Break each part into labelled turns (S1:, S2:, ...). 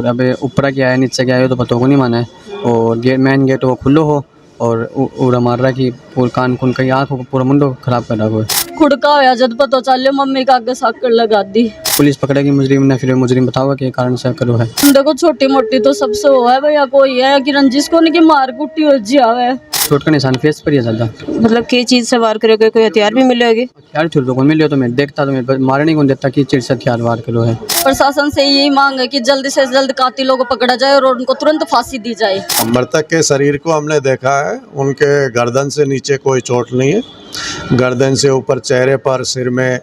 S1: और अबे ऊपर क्या है नीचे क्या है तो पता को नहीं माना है। और मेन गेट वो खुलो हो और उड़ा मार रहा कि पूरा कान कुन कहीं आँख पूरा मुंडो खराब कर रहा है।
S2: खुड़का होया जब पता चले मम्मी का आगे साकड़ लगा दी।
S1: पुलिस पकड़ेगी मुजरिम ने, फिर मुजरिम बताओगे कि कारण से करो है।
S2: देखो छोटी मोटी तो सबसे वो है भैया, कोई है कि रंजिश को नहीं कि मार कुटी हो जावे।
S1: चोट का निशान फेस पर ही है ज्यादा।
S3: मतलब के चीज से वार करोगे, कोई हथियार भी मिलेगी?
S1: हथियार थोड़ी तो मिले तो मैं देखता तो मैं मारने को देता कि चिड़ से हथियार वार करो है।
S2: प्रशासन से यही मांग है कि जल्द से जल्द कातिलों को पकड़ा जाए और उनको तुरंत फांसी दी जाए।
S4: मृतक के शरीर को हमने देखा है, उनके गर्दन से नीचे कोई चोट नहीं है, गर्दन से ऊपर चेहरे पर सिर में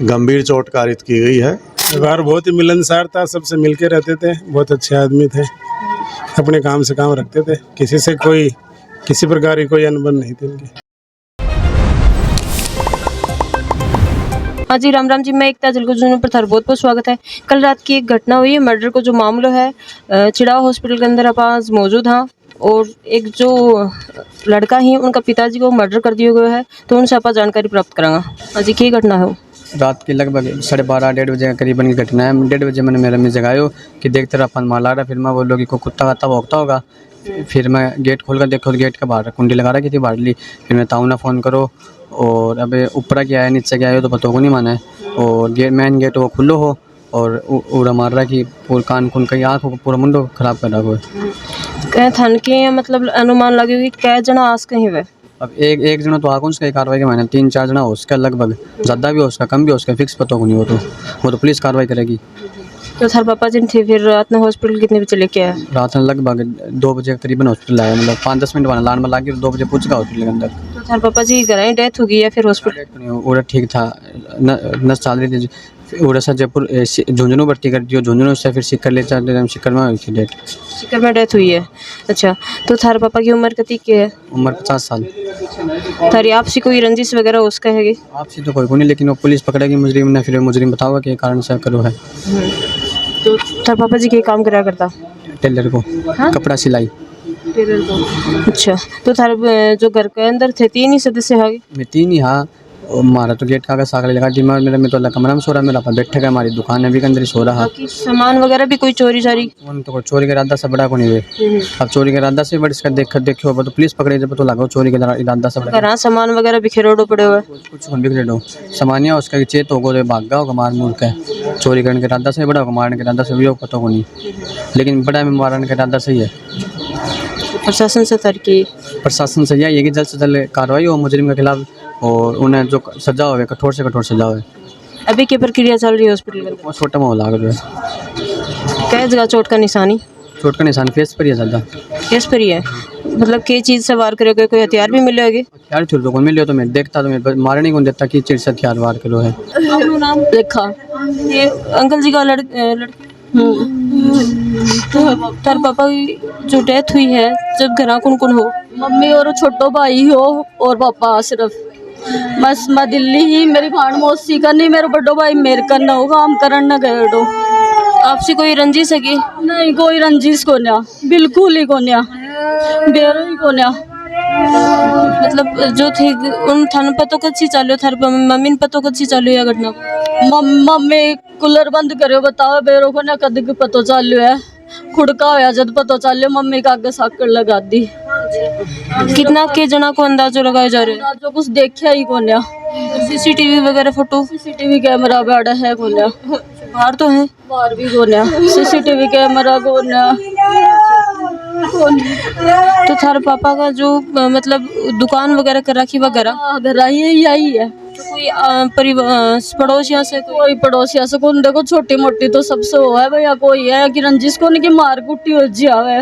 S4: गंभीर चोट कारित की गई है।
S5: व्यवहार बहुत ही मिलनसार था, सबसे मिलके रहते थे, बहुत अच्छे आदमी थे, अपने काम से काम रखते थे, किसी से कोई किसी प्रकार की कोई अनबन नहीं थी इनकी।
S3: हाँ जी, राम राम जी। मैं एकता जलगू पर थारा बहुत बहुत स्वागत है। कल रात की एक घटना हुई है, मर्डर को जो मामला है चिड़ावा हॉस्पिटल के अंदर आप आज मौजूद हाँ। और एक जो लड़का ही उनका पिताजी को मर्डर कर दिया गया है, तो उनसे आप जानकारी प्राप्त करांगा। हाँ जी, क्या घटना है?
S1: रात के लगभग 12:30-1:30 बजे के करीबन की घटना है। 1:30 बजे मैंने मेरा में जगायो कि देखते रहा अपन मार रहा, फिर मैं बोलो कि कोई कुत्ता काता भौंकता होगा। फिर मैं गेट खोल कर देखो, गेट के बाहर कुंडी लगा रखी थी बाहर ली। फिर मैं ताऊ ना फ़ोन करो और अबे ऊपर क्या है नीचे क्या है तो पता को नहीं माना है। और मेन गेट वो खुलो हो और उड़ा मार रहा कि पूरा कान कुन कहीं आँख पूरा मुंडो खराब कर रहा है।
S3: कह थन के मतलब अनुमान लगे कि कै जना आस कहीं वे? अब
S1: एक जना तो आगे उसका कार्रवाई के मैंने 3-4 जना हो उसका, लगभग ज़्यादा भी हो उसका कम भी हो उसका, फिक्स पता को नहीं। वो तो पुलिस कार्रवाई करेगी।
S3: तो थार पापा जिन थे फिर रात में हॉस्पिटल कितने बजे लेके आए?
S1: रात में लगभग 2 बजे करीबन हॉस्पिटल आया, मतलब 5-10 मिनट लाइन में लाके 2 बजे पहुँच गया हॉस्पिटल के अंदर।
S3: तो थार पापा जी घर आई डेथ हो गई या फिर हॉस्पिटल?
S1: पूरा ठीक था, नस चाल रही थी। उड़ा सा जयपुर झुंझुनू भर्ती कर दियो, झुंझुनू से फिर सिक्कर ले चलते, सिक्कर में हुई थी डेथ।
S3: सिक्कर में डेथ हुई है। अच्छा, तो थारे पापा की उम्र कितनी की है?
S1: उम्र 50 साल।
S3: थारी आपसी कोई रंजिश वगैरह उसका है?
S1: आपसी तो कोई नहीं, लेकिन वो पुलिस पकड़ेगी मुजरिम ने, फिर मुजरिम बताओगे कि कारण से करो है।
S3: तो थारे पापा जी क्या काम करा करता?
S1: टेलर को। हाँ? कपड़ा सिलाई।
S3: टेलर को। अच्छा, तो थारे जो घर के अंदर थे 3 ही सदस्य है?
S1: मैं 3 ही हाँ। मारा तो गेट का सागर लगा दी, मेरा में तो अल्लाह कमरा में सो रहा, मेरा अपन बैठे का, हमारी दुकान है भी के अंदर ही सो रहा।
S3: सामान वगैरह भी कोई चोरी चारी?
S1: तो चोरी का इरादा से बड़ा को नहीं हुए। अब चोरी का इरादा से बड़ा इसका देखो तो पुलिस पकड़े जब तो लगा चोरी का इरादा से बड़ा।
S3: सामान वगैरह बिखेरोड़ो पड़े हुए?
S1: कुछ बिखरे दो सामानिया उसका चेत होगा भाग गया होगा, मार मूर के चोरी करने के इरादा से बड़ा होगा, मारने के इरादा से भी पता को नहीं, लेकिन बड़ा में मारने के इरादा सही है।
S3: प्रशासन से
S1: प्रशासन से यही है कि जल्द से जल्द कार्रवाई हो मुजरिम के खिलाफ और उन्हें जो सजा हो कठोर से कठोर सजा हो।
S3: अभी क्या प्रक्रिया चल रही है हॉस्पिटल में?
S1: बहुत छोटा माहौल आ रहा है।
S3: क्या जगह चोट का निशानी?
S1: चोट का निशान फेस पर ही है ज्यादा। फेस
S3: पर ही है? मतलब के चीज से वार करोगे, कोई हथियार भी मिलेगी?
S1: हथियार थोड़ी तो मिले तो मैं देखता तो मैं मारने को देता कि चिड़ से हथियार वार करो है।
S3: नाम देखा ये अंकल जी का लड़की। तो तार पापा की जो डेथ हुई है, जब घर कौन कौन हो?
S2: मम्मी और छोटो भाई हो और पापा सिर्फ। मैं दिल्ली ही, मेरी भाण मौसी का नहीं, मेरा बड़ो भाई मेरे का ना हो काम करन न गए डो।
S3: आपसे कोई रंजिश है कि
S2: नहीं? कोई रंजिश को ना, बिल्कुल ही को ना, बेरो ही को ना।
S3: मतलब जो थे उन थाने पतो कच्ची चालो, थार मम्मी ने पतो कच्ची चालो या घटना?
S2: मम्मी कूलर बंद करो बताओ, बेरो को ना कद के पतो चालू है। खुड़का होया जब पतो चालो मम्मी का आगे साकड़ लगा दी।
S3: कितना के जना को अंदाजो लगाया जा रहा है?
S2: जो कुछ देखा ही को ना।
S3: सीसीटीवी वगैरह फोटो?
S2: सीसीटीवी कैमरा बड़ा है को ना।
S3: बाहर तो है?
S2: बाहर भी को ना सीसीटीवी कैमरा को ना।
S3: तो थारे पापा का जो मतलब दुकान वगैरह कर रखी वगैरह
S2: यही है?
S3: तो कोई पड़ोसिया से
S2: कोई पड़ोसिया से कौन? देखो छोटी मोटी तो सबसे वो है भैया, कोई है कि रंजिश को नहीं कि मार कुटी हो जावे,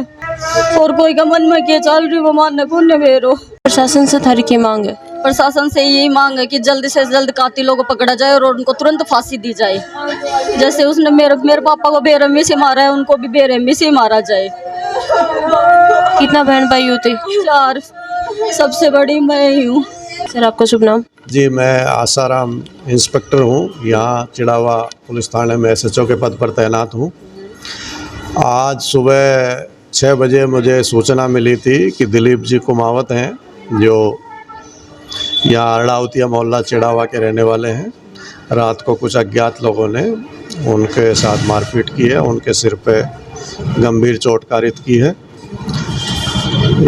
S2: और कोई का मन में क्या चल रही वो मारने को नहीं बेरो।
S3: प्रशासन से थारी की मांग है?
S2: प्रशासन से यही मांग है कि जल्द से जल्द कातिलों को पकड़ा जाए और उनको तुरंत फांसी दी जाए। जैसे उसने मेरे पापा को बेरहमी से मारा है, उनको भी बेरहमी से मारा जाए।
S3: कितना बहन भाई होते?
S2: 4, सबसे बड़ी मैं ही हूँ।
S3: सर आपका शुभ नाम?
S4: जी, मैं आसाराम इंस्पेक्टर हूँ, यहाँ चिड़ावा पुलिस थाने में SHO के पद पर तैनात हूँ। आज सुबह 6 बजे मुझे सूचना मिली थी कि दिलीप जी कुमावत हैं, जो यहाँ अरड़ावतिया मोहल्ला चिड़ावा के रहने वाले हैं। रात को कुछ अज्ञात लोगों ने उनके साथ मारपीट की है, उनके सिर पे गंभीर चोट कारित की है।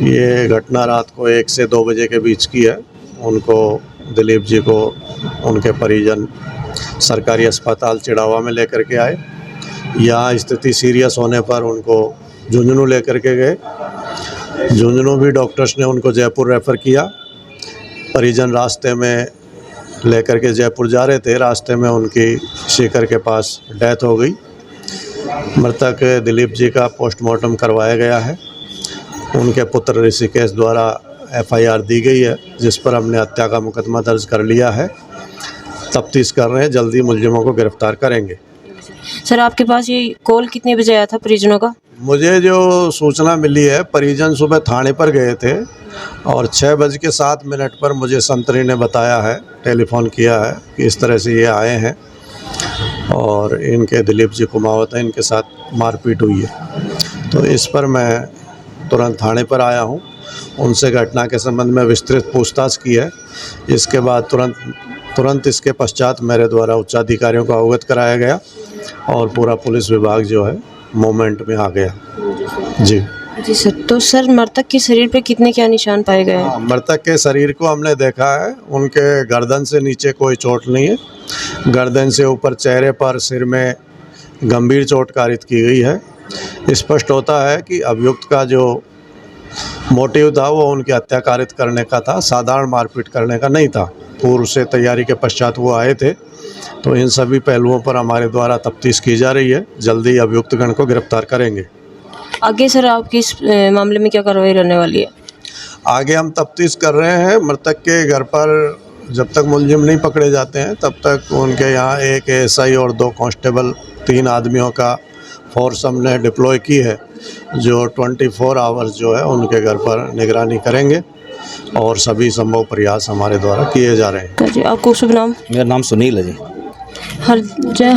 S4: ये घटना रात को 1 से 2 बजे के बीच की है। उनको दिलीप जी को उनके परिजन सरकारी अस्पताल चिड़ावा में लेकर के आए। यहाँ स्थिति सीरियस होने पर उनको झुंझुनू लेकर के गए। झुंझुनू भी डॉक्टर्स ने उनको जयपुर रेफ़र किया। परिजन रास्ते में लेकर के जयपुर जा रहे थे, रास्ते में उनकी सीकर के पास डेथ हो गई। मृतक दिलीप जी का पोस्टमार्टम करवाया गया है। उनके पुत्र ऋषिकेश द्वारा FIR दी गई है, जिस पर हमने हत्या का मुकदमा दर्ज कर लिया है। तफ्तीश कर रहे हैं, जल्दी मुलजिमों को गिरफ्तार करेंगे।
S3: सर आपके पास ये कॉल कितने बजे आया था परिजनों का?
S4: मुझे जो सूचना मिली है, परिजन सुबह थाने पर गए थे और 6:07 पर मुझे संतरी ने बताया है, टेलीफोन किया है कि इस तरह से ये आए हैं और इनके दिलीप जी कुमावत हैं, इनके साथ मारपीट हुई है। तो इस पर मैं तुरंत थाने पर आया हूँ। उनसे घटना के संबंध में विस्तृत पूछताछ की है। इसके बाद तुरंत इसके पश्चात मेरे द्वारा उच्चाधिकारियों को अवगत कराया गया और पूरा पुलिस विभाग जो है मोमेंट में आ गया। जी
S3: सर। तो सर मृतक के शरीर पे कितने क्या निशान पाए गए हैं?
S4: मृतक के शरीर को हमने देखा है। उनके गर्दन से नीचे कोई चोट नहीं है। गर्दन से ऊपर चेहरे पर, सिर में गंभीर चोट कारित की गई है। स्पष्ट होता है कि अभियुक्त का जो मोटिव था वो उनकी हत्या कारित करने का था, साधारण मारपीट करने का नहीं था। पूर्व से तैयारी के पश्चात वो आए थे। तो इन सभी पहलुओं पर हमारे द्वारा तफ्तीश की जा रही है। जल्दी अभियुक्तगण को गिरफ्तार करेंगे।
S3: आगे सर आपकी इस मामले में क्या कार्रवाई रहने वाली है?
S4: आगे हम तफ्तीश कर रहे हैं। मृतक के घर पर जब तक मुलजिम नहीं पकड़े जाते हैं तब तक उनके यहाँ एक ASI और 2 कांस्टेबल, 3 आदमियों का फोर्स हमने डिप्लॉय की है, जो 24 आवर्स जो है उनके घर पर निगरानी करेंगे और सभी संभव प्रयास हमारे द्वारा किए जा रहे हैं।
S3: जी आपको शुभ नाम?
S6: मेरा नाम सुनील है जी।
S3: हर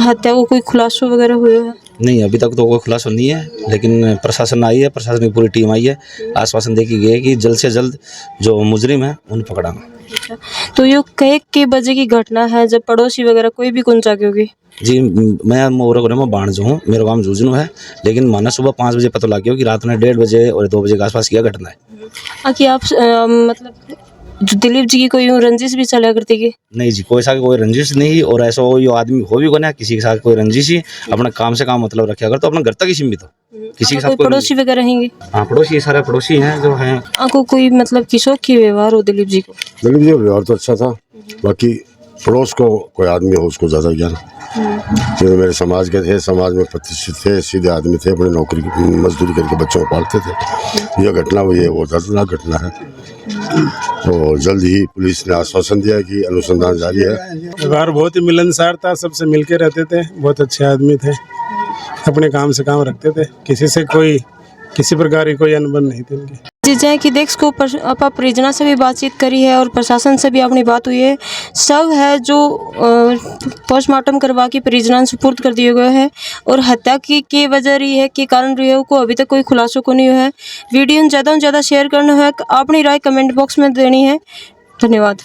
S3: हत्या को कोई खुलासा वगैरह हुआ है?
S6: नहीं, अभी तक तो कोई खुलासा नहीं है, लेकिन प्रशासन आई है, प्रशासन की पूरी टीम आई है। आश्वासन दे की गई है कि जल्द से जल्द जो मुजरिम है उन्हें पकड़ांगा।
S3: तो ये कई के बजे की घटना है जब पड़ोसी वगैरह कोई भी कौन जाके होगी?
S6: जी मैं मोरगोरे में बाणजू हूँ, मेरा गाँव झुंझुनू है, लेकिन माना सुबह 5 बजे पता लग गया कि रात में 1:30 बजे और 2 बजे के आसपास किया घटना है।
S3: कि आप मतलब जो दिलीप जी की कोई यूं रंजिश भी चला करती की?
S6: नहीं जी, कोई सा कोई रंजिश नहीं, और ऐसा कोई आदमी हो भी को ना किसी के साथ कोई रंजिश ही, अपना काम से काम मतलब रखा कर, तो अपना घर तक ही सीमित हो, किसी के साथ
S3: कोई पड़ोसी वगैरह रहेंगे?
S6: हाँ, पड़ोसी, सारे पड़ोसी हैं जो हैं।
S3: आपको कोई मतलब किसो की व्यवहार हो दिलीप जी को?
S7: दिलीप जी का व्यवहार तो अच्छा था, बाकी पड़ोस को कोई आदमी हो उसको ज़्यादा ज्ञान। ये तो मेरे समाज के थे, समाज में प्रतिष्ठित थे, सीधे आदमी थे, अपनी नौकरी मजदूरी करके बच्चों को पालते थे। यह घटना हुई है, वो दर्दनाक घटना है। तो जल्द ही पुलिस ने आश्वासन दिया कि अनुसंधान जारी है।
S5: व्यवहार बहुत ही मिलनसार था, सबसे मिल के रहते थे, बहुत अच्छे आदमी थे, अपने काम से काम रखते थे, किसी से कोई किसी प्रकार की कोई अनबन नहीं थी इनकी।
S3: जी जय कि देख को आपा परिजनों से भी बातचीत करी है और प्रशासन से भी अपनी बात हुई है। शव है जो पोस्टमार्टम करवा के परिजनों सुपुर्द कर दिए गए हैं और हत्या की वजह रही है, के कारण रही है, को अभी तक कोई खुलासा को नहीं हुआ है। वीडियो में ज़्यादा से ज़्यादा शेयर करना है, अपनी राय कमेंट बॉक्स में देनी है। धन्यवाद।